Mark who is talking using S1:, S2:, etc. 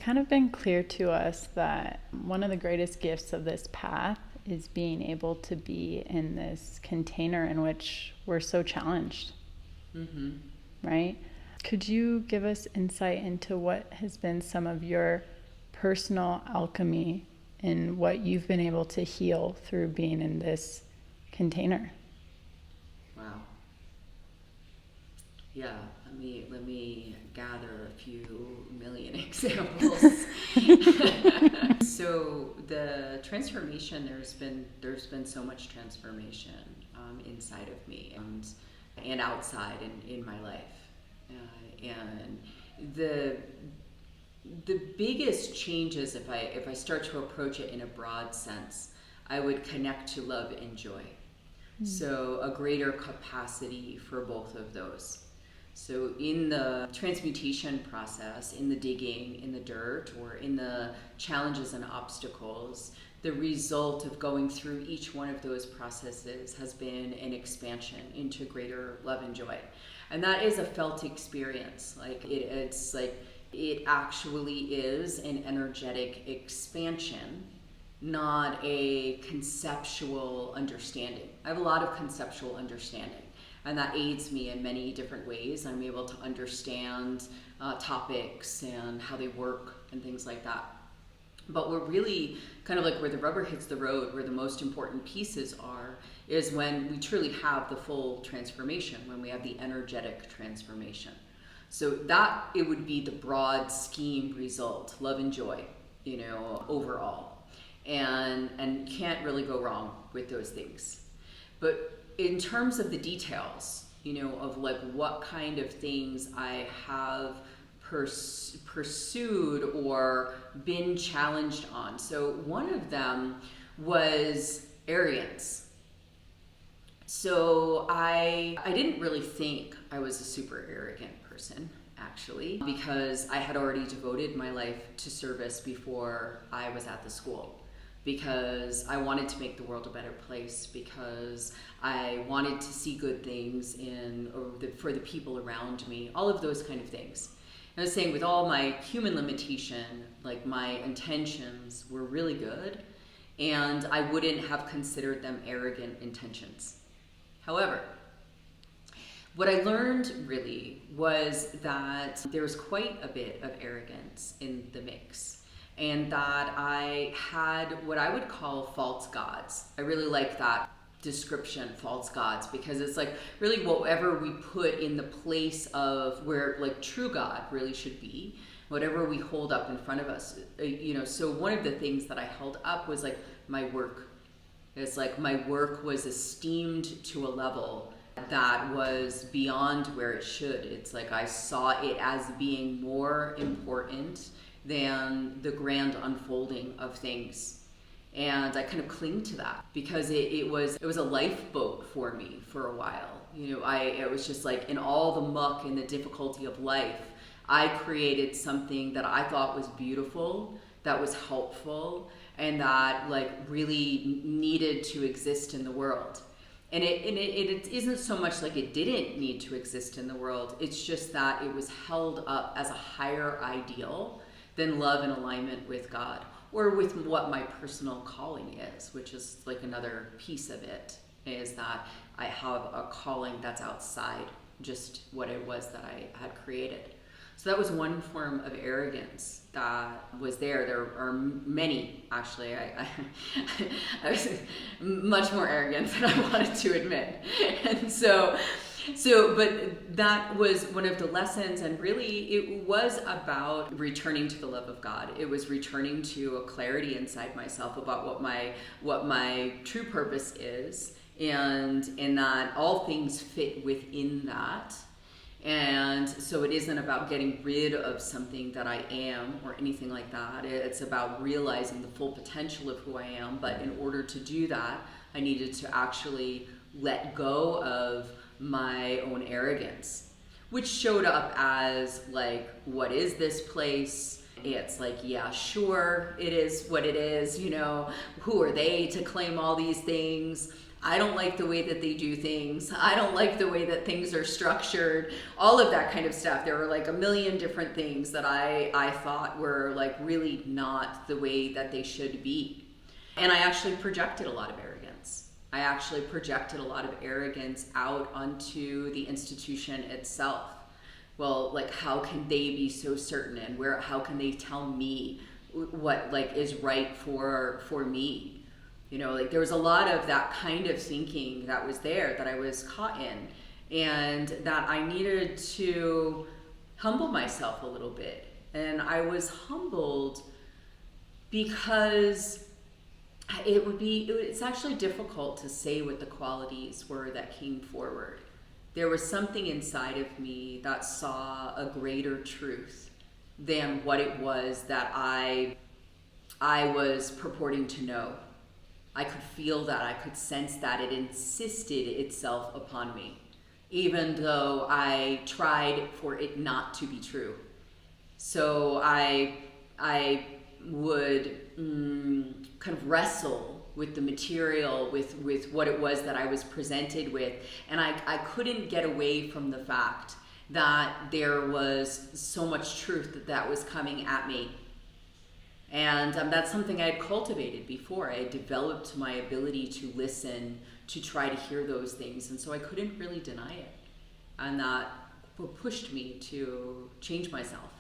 S1: kind of been clear to us that one of the greatest gifts of this path is being able to be in this container in which we're so challenged. Mm-hmm. Right? Could you give us insight into what has been some of your personal alchemy and what you've been able to heal through being in this container?
S2: Wow. Yeah, let me gather a few million examples. So the transformation, there's been so much transformation inside of me and outside in my life. And the biggest changes, if I start to approach it in a broad sense, I would connect to love and joy. So a greater capacity for both of those. So in the transmutation process, in the digging, in the dirt, or in the challenges and obstacles, the result of going through each one of those processes has been an expansion into greater love and joy. And that is a felt experience. It actually is an energetic expansion, not a conceptual understanding. I have a lot of conceptual understanding, and that aids me in many different ways. I'm able to understand topics and how they work and things like that. But we're really kind of like where the rubber hits the road, where the most important pieces are, is when we truly have the full transformation, when we have the energetic transformation. So that, it would be the broad scheme result, love and joy, overall. And can't really go wrong with those things. But in terms of the details, of like what kind of things I have pursued or been challenged on. So one of them was arrogance. So I didn't really think I was a super arrogant person, actually, because I had already devoted my life to service before I was at the school, because I wanted to make the world a better place, because I wanted to see good things for the people around me, all of those kind of things. I was saying, with all my human limitation, like, my intentions were really good, and I wouldn't have considered them arrogant intentions. However, what I learned really was that there's quite a bit of arrogance in the mix, and that I had what I would call false gods. I really like that description, false gods, because it's like really whatever we put in the place of where like true God really should be, whatever we hold up in front of us. So one of the things that I held up was like my work. It's like my work was esteemed to a level that was beyond where it should. It's like I saw it as being more important than the grand unfolding of things. And I kind of cling to that because it was a lifeboat for me for a while. It was just like, in all the muck and the difficulty of life, I created something that I thought was beautiful, that was helpful, and that like really needed to exist in the world. And it isn't so much like it didn't need to exist in the world. It's just that it was held up as a higher ideal than love and alignment with God, or with what my personal calling is, which is like another piece of it, is that I have a calling that's outside just what it was that I had created. So that was one form of arrogance that was there. There are many, actually. I was much more arrogant than I wanted to admit. And but that was one of the lessons, and really it was about returning to the love of God. It was returning to a clarity inside myself about what my true purpose is, and in that all things fit within that. And so it isn't about getting rid of something that I am or anything like that. It's about realizing the full potential of who I am. But in order to do that, I needed to actually let go of my own arrogance, which showed up as like, what is this place? It's like, yeah, sure, it is what it is, who are they to claim all these things? I don't like the way that they do things. I don't like the way that things are structured. All of that kind of stuff. There were like a million different things that I thought were like really not the way that they should be. And I actually projected a lot of arrogance. I actually projected a lot of arrogance out onto the institution itself. Well, like, how can they be so certain, and how can they tell me what like is right for me? You know, like there was a lot of that kind of thinking that was there that I was caught in, and that I needed to humble myself a little bit. And I was humbled because it's actually difficult to say what the qualities were that came forward. There was something inside of me that saw a greater truth than what it was that I was purporting to know. I could feel that, I could sense that it insisted itself upon me, even though I tried for it not to be true. So I would kind of wrestle with the material, with what it was that I was presented with. And I couldn't get away from the fact that there was so much truth that was coming at me. And that's something I had cultivated before. I had developed my ability to listen, to try to hear those things. And so I couldn't really deny it. And that pushed me to change myself.